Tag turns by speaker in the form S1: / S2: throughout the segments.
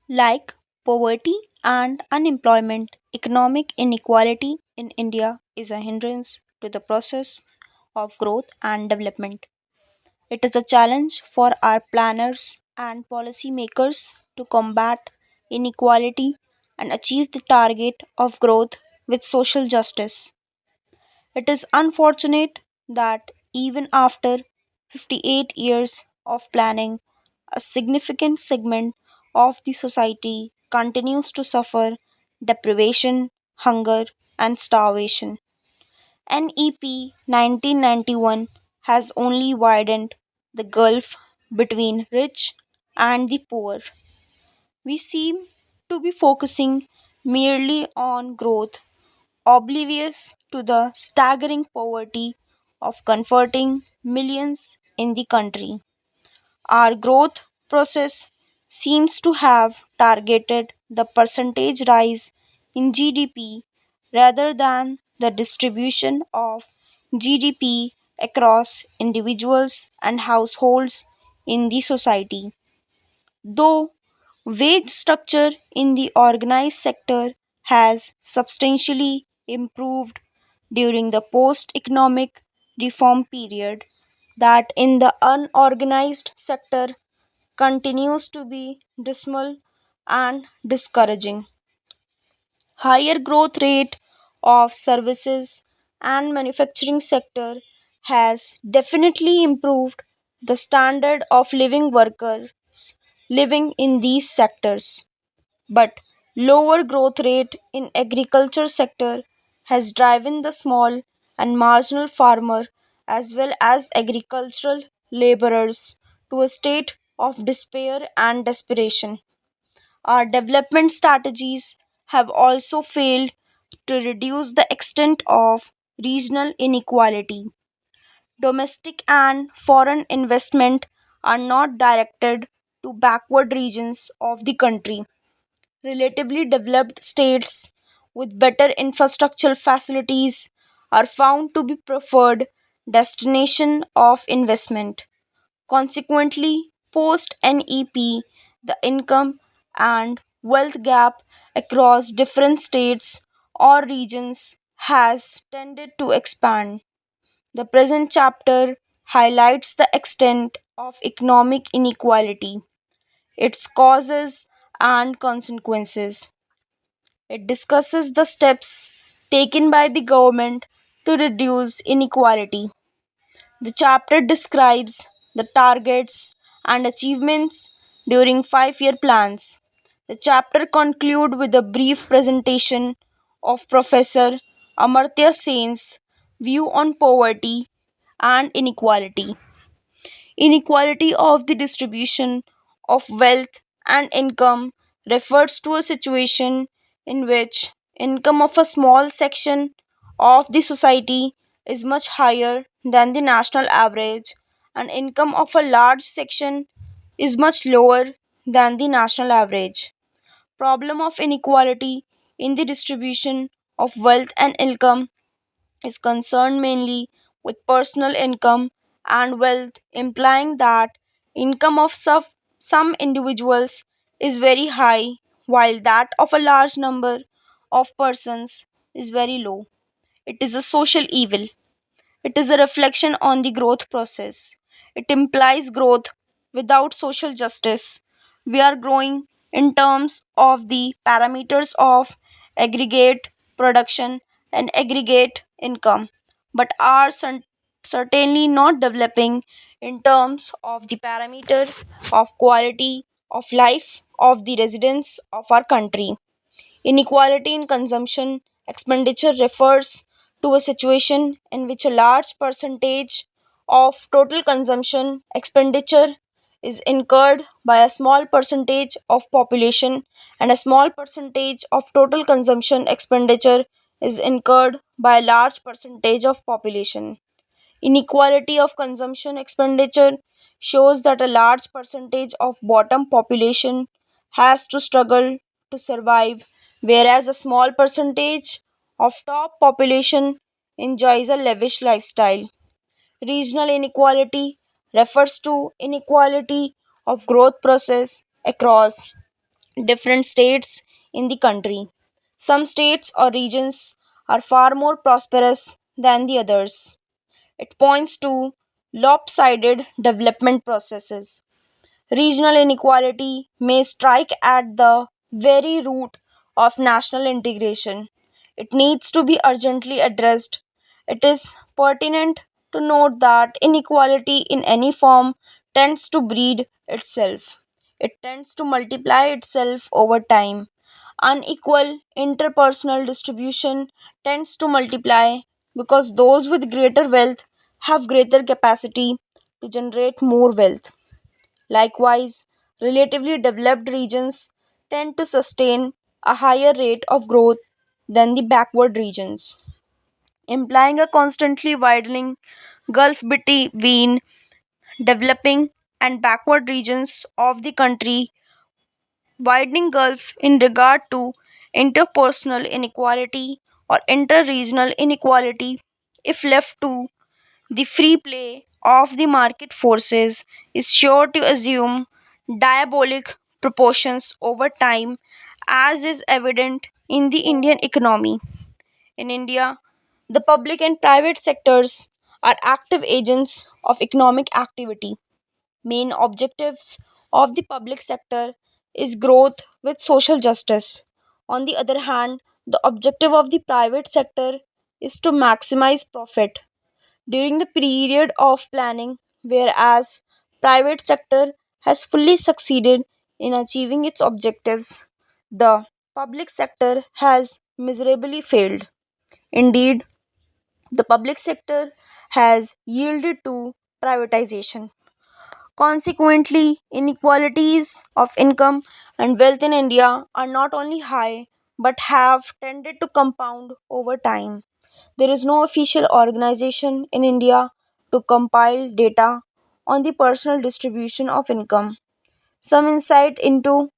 S1: Like poverty and unemployment, economic inequality in India is a hindrance to the process of growth and development. It is a challenge for our planners and policymakers to combat inequality and achieve the target of growth with social justice. It is unfortunate that even after 58 years of planning, a significant segment of the society continues to suffer deprivation, hunger, and starvation. NEP 1991 has only widened the gulf between rich and the poor. We seem to be focusing merely on growth, oblivious to the staggering poverty of comforting millions in the country. Our growth process seems to have targeted the percentage rise in GDP rather than the distribution of GDP across individuals and households in the society. Though wage structure in the organized sector has substantially improved during the post economic reform period, that in the unorganized sector continues to be dismal and discouraging. Higher growth rate of services and manufacturing sector has definitely improved the standard of living workers living in these sectors, but lower growth rate in agriculture sector has driven the small and marginal farmer as well as agricultural laborers to a state of despair and desperation. Our development strategies have also failed to reduce the extent of regional inequality. Domestic and foreign investment are not directed to backward regions of the country. Relatively developed states with better infrastructural facilities are found to be preferred destination of investment. Consequently, post NEP, the income and wealth gap across different states or regions has tended to expand. The present chapter highlights the extent of economic inequality, its causes and consequences. It discusses the steps taken by the government to reduce inequality. The chapter describes the targets and achievements during 5-year plans. The chapter concludes with a brief presentation of Professor Amartya Sen's view on poverty and inequality. Inequality of the distribution of wealth and income refers to a situation in which income of a small section of the society is much higher than the national average and income of a large section is much lower than the national average. Problem of inequality in the distribution of wealth and income is concerned mainly with personal income and wealth, implying that income of some individuals is very high while that of a large number of persons is very low. It is a social evil. It is a reflection on the growth process. It implies growth without social justice. We are growing in terms of the parameters of aggregate production and aggregate income, but are certainly not developing in terms of the parameter of quality of life of the residents of our country. Inequality in consumption expenditure refers to a situation in which a large percentage of total consumption expenditure is incurred by a small percentage of population and a small percentage of total consumption expenditure is incurred by a large percentage of population. Inequality of consumption expenditure shows that a large percentage of bottom population has to struggle to survive, whereas a small percentage of top population enjoys a lavish lifestyle. Regional inequality refers to inequality of growth process across different states in the country. Some states or regions are far more prosperous than the others. It points to lopsided development processes. Regional inequality may strike at the very root of national integration. It needs to be urgently addressed. It is pertinent to note that inequality in any form tends to breed itself. It tends to multiply itself over time. Unequal interpersonal distribution tends to multiply because those with greater wealth have greater capacity to generate more wealth. Likewise, relatively developed regions tend to sustain a higher rate of growth than the backward regions, implying a constantly widening gulf between developing and backward regions of the country, widening gulf in regard to interpersonal inequality or interregional inequality if left to the free play of the market forces is sure to assume diabolic proportions over time, as is evident in the Indian economy. In India, the public and private sectors are active agents of economic activity. Main objectives of the public sector is growth with social justice. On the other hand, the objective of the private sector is to maximize profit during the period of planning, whereas private sector has fully succeeded in achieving its objectives, the public sector has miserably failed. Indeed, the public sector has yielded to privatization. Consequently, inequalities of income and wealth in India are not only high but have tended to compound over time. There is no official organization in India to compile data on the personal distribution of income. Some insight into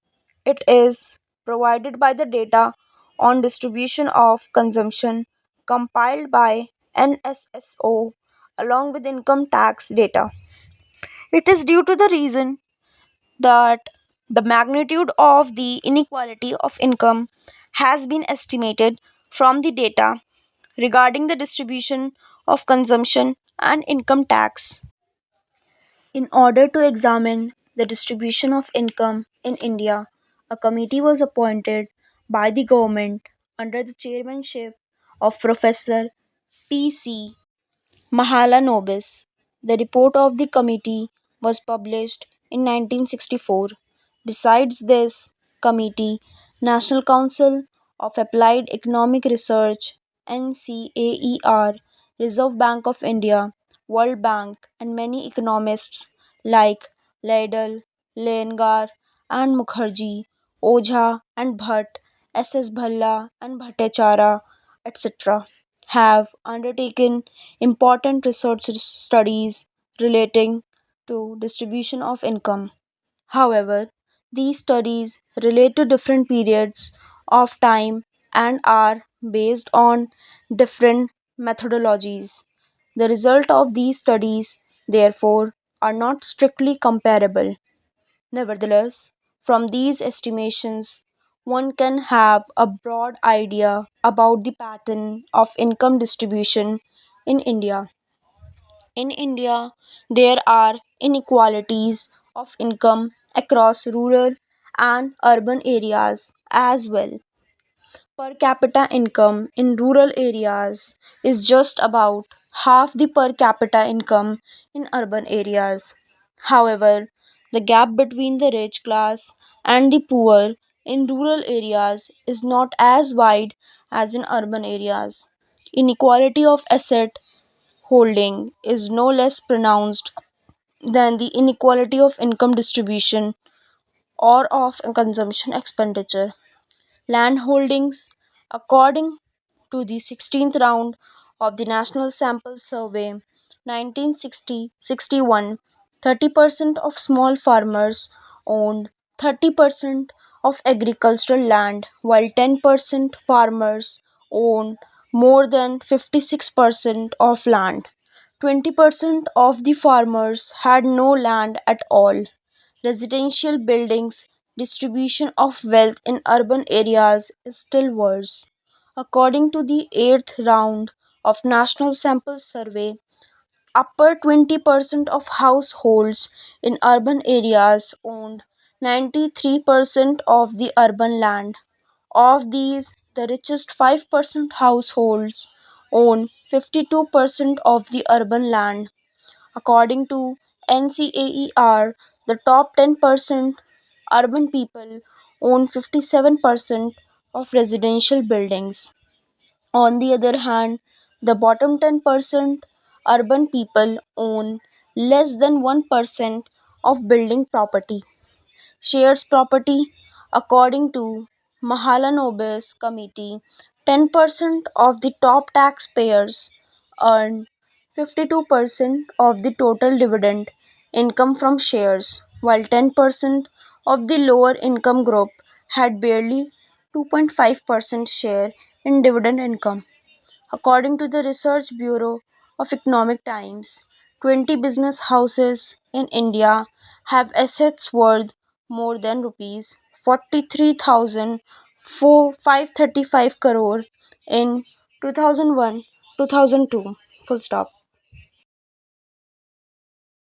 S1: it is provided by the data on distribution of consumption compiled by NSSO along with income tax data. It is due to the reason that the magnitude of the inequality of income has been estimated from the data regarding the distribution of consumption and income tax. In order to examine the distribution of income in India, a committee was appointed by the government under the chairmanship of Professor P.C. Mahalanobis. The report of the committee was published in 1964. Besides this committee, National Council of Applied Economic Research NCAER, Reserve Bank of India, World Bank, and many economists like Liddell, Iyengar, and Mukherjee, Ojha and Bhatt, S.S. Bhalla and Bhattacharya, etc., have undertaken important research studies relating to distribution of income. However, these studies relate to different periods of time and are based on different methodologies. The result of these studies, therefore, are not strictly comparable. Nevertheless, from these estimations, one can have a broad idea about the pattern of income distribution in India. In India, there are inequalities of income across rural and urban areas as well. Per capita income in rural areas is just about half the per capita income in urban areas. However, the gap between the rich class and the poor in rural areas is not as wide as in urban areas. Inequality of asset holding is no less pronounced than the inequality of income distribution or of consumption expenditure. Land holdings, according to the 16th round of the National Sample Survey 1960-61, 30% of small farmers owned 30% of agricultural land, while 10% farmers owned more than 56% of land. 20% of the farmers had no land at all. Residential buildings distribution of wealth in urban areas is still worse. According to the 8th round of National Sample Survey, upper 20% of households in urban areas owned 93% of the urban land. Of these, the richest 5% households own 52% of the urban land. According to NCAER, the top 10% urban people own 57% of residential buildings. On the other hand, the bottom 10% urban people own less than 1% of building property. Shares property, according to Mahalanobis Committee, 10% of the top taxpayers earn 52% of the total dividend income from shares, while 10% of the lower income group had barely 2.5% share in dividend income. According to the Research Bureau of Economic Times, 20 business houses in India have assets worth more than rupees 43,535 crore in 2001 2002. Full stop.